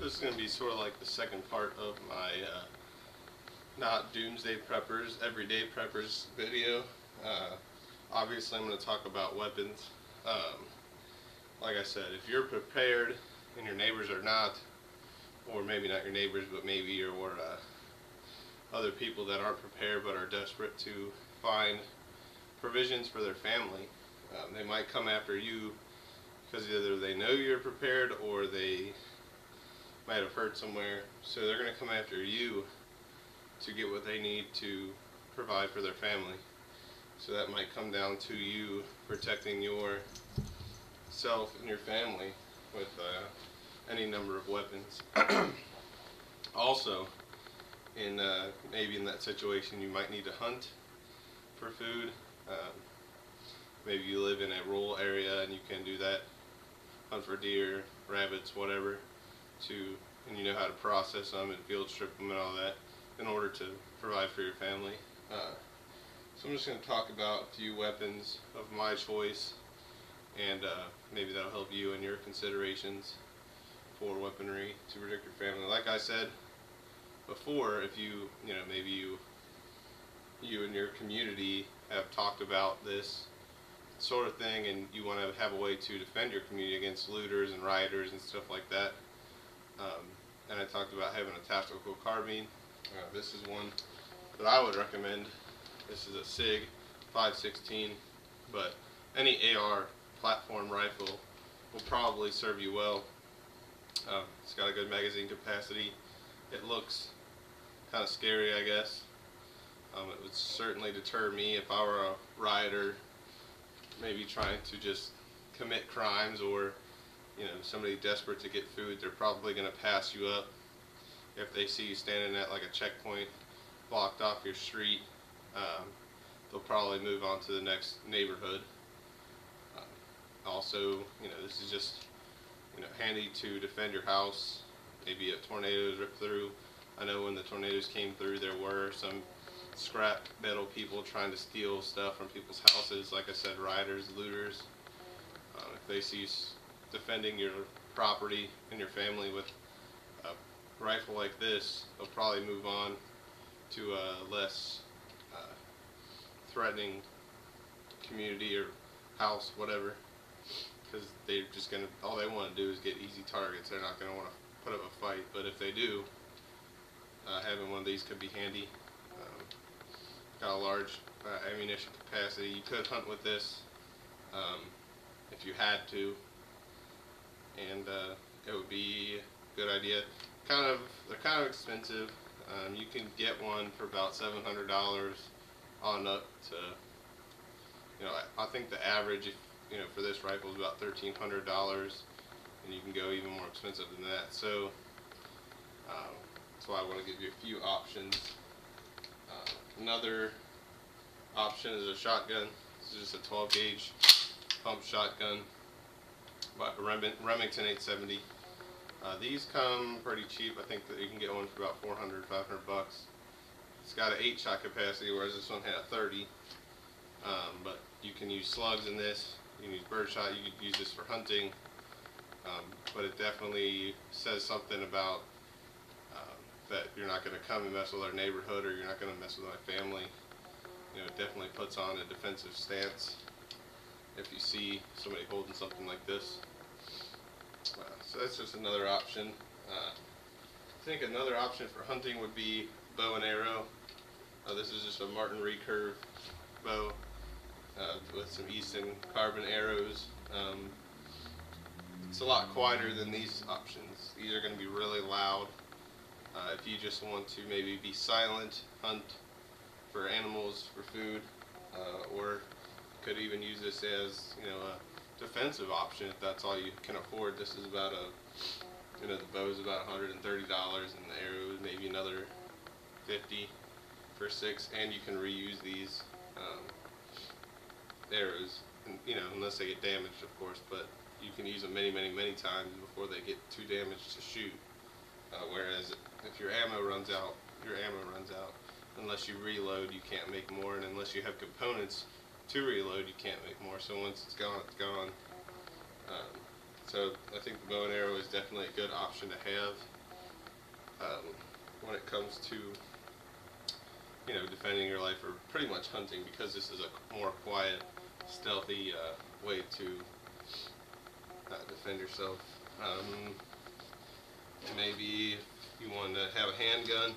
this is going to be sort of like the second part of my not doomsday preppers, everyday preppers video. Obviously I'm going to talk about weapons. Like I said, if you're prepared and your neighbors are not, or maybe not your neighbors, but maybe you're other people that aren't prepared but are desperate to find provisions for their family, they might come after you because either they know you're prepared or they might have heard somewhere, so they're going to come after you to get what they need to provide for their family. So that might come down to you protecting yourself and your family with any number of weapons. Also, maybe in that situation you might need to hunt for food. Maybe you live in a rural area and you can do that, hunt for deer, rabbits, whatever, and you know how to process them and field strip them and all that in order to provide for your family. So I'm just going to talk about a few weapons of my choice, and maybe that'll help you in your considerations for weaponry to protect your family. Like I said before, if maybe you and your community have talked about this sort of thing and you want to have a way to defend your community against looters and rioters and stuff like that, and I talked about having a tactical carbine. This is one that I would recommend. This is a SIG 516, but any AR platform rifle will probably serve you well. It's got a good magazine capacity. It looks kind of scary, I guess. It would certainly deter me if I were a rioter, maybe trying to just commit crimes, or somebody desperate to get food. They're probably going to pass you up if they see you standing at like a checkpoint blocked off your street. They'll probably move on to the next neighborhood. Also, this is just handy to defend your house. Maybe a tornado is ripped through. I know when the tornadoes came through, there were some scrap metal people trying to steal stuff from people's houses. Like I said, rioters, looters. If they see you defending your property and your family with a rifle like this, they'll probably move on to a less threatening community or house, whatever, because they're just all they want to do is get easy targets. They're not going to want to put up a fight, but if they do, having one of these could be handy. Got a large ammunition capacity. You could hunt with this if you had to, and it would be a good idea. They're kind of expensive. You can get one for about $700 on up to, I think the average, for this rifle is about $1,300, and you can go even more expensive than that. So that's why I want to give you a few options. Another option is a shotgun. This is just a 12 gauge pump shotgun by Remington 870. These come pretty cheap. I think that you can get one for about $400, $500. It's got an 8-shot capacity, whereas this one had a 30. But you can use slugs in this. You can use birdshot. You could use this for hunting. But it definitely says something about that you're not going to come and mess with our neighborhood, or you're not going to mess with my family. It definitely puts on a defensive stance if you see somebody holding something like this. So that's just another option. I think another option for hunting would be bow and arrow. This is just a Martin recurve bow with some Easton carbon arrows. It's a lot quieter than these options. These are going to be really loud. If you just want to maybe be silent, hunt for animals, for food, or could even use this as a defensive option if that's all you can afford. This is about the bow is about $130, and the arrow is maybe another $50 for 6, and you can reuse these arrows, unless they get damaged, of course, but you can use them many times before they get too damaged to shoot. Whereas if your ammo runs out, your ammo runs out. Unless you reload, you can't make more, and unless you have components to reload, you can't make more. So once it's gone, it's gone. So I think the bow and arrow is definitely a good option to have. when it comes to, you know, defending your life or pretty much hunting, because this is a more quiet, stealthy way to defend yourself. Maybe if you want to have a handgun,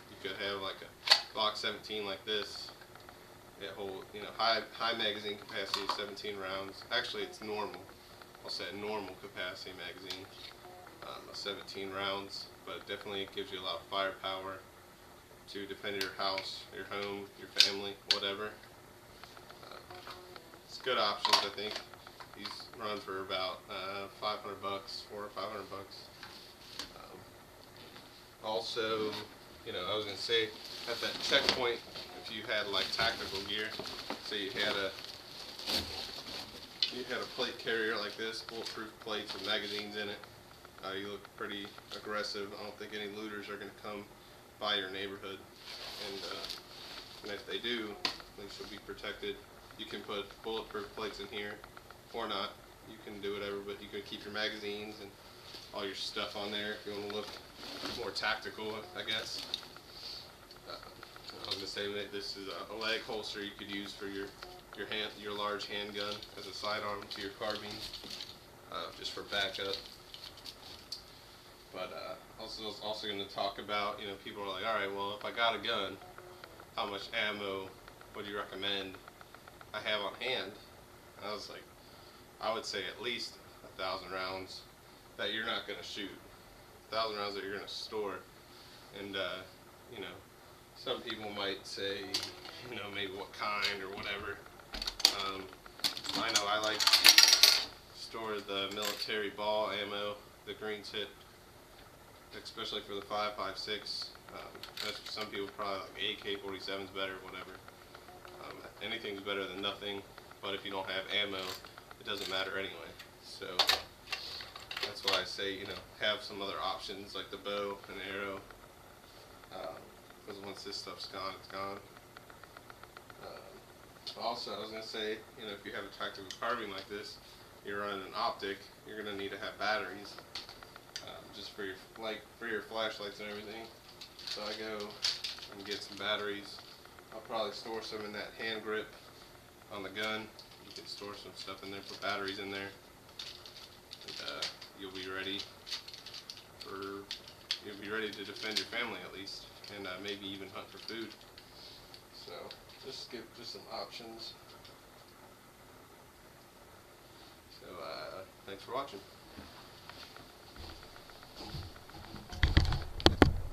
you could have like a Glock 17 like this. It hold, you know, high magazine capacity, 17 rounds. Actually, it's normal. I'll say a normal capacity magazine, 17 rounds, but definitely it gives you a lot of firepower to defend your house, your home, your family, whatever. It's good options, I think. These run for about $500, $400 or $500. Also, you know, I was gonna say at that checkpoint, if you had like tactical gear, so you had a plate carrier like this, bulletproof plates with magazines in it. You look pretty aggressive. I don't think any looters are gonna come by your neighborhood, and if they do, at least you'll be protected. You can put bulletproof plates in here, or not. You can do whatever, but you can keep your magazines and all your stuff on there if you want to look more tactical, I guess. I was gonna say that this is a leg holster you could use for your large handgun as a sidearm to your carbine, just for backup. But I was also going to talk about, you know, people are like, all right, well, if I got a gun, how much ammo would you recommend I have on hand? And I was like, I would say at least 1,000 rounds that you're not going to shoot, 1,000 rounds that you're going to store. And you know, some people might say, you know, maybe what kind or whatever. I know I like to store the military ball ammo, the green tip, especially for the 5.56. Some people probably like AK-47 is better, whatever. Anything's better than nothing, but if you don't have ammo, it doesn't matter anyway. So that's why I say, you know, have some other options like the bow and arrow, because once this stuff's gone, it's gone. Also, I was going to say, you know, if you have a tactical carbine like this, you're running an optic, you're going to need to have batteries, just for your flashlights and everything. So I go and get some batteries. I'll probably store some in that hand grip on the gun. You can store some stuff in there, put batteries in there, and you'll be ready to defend your family at least, and maybe even hunt for food. So just some options. So thanks for watching.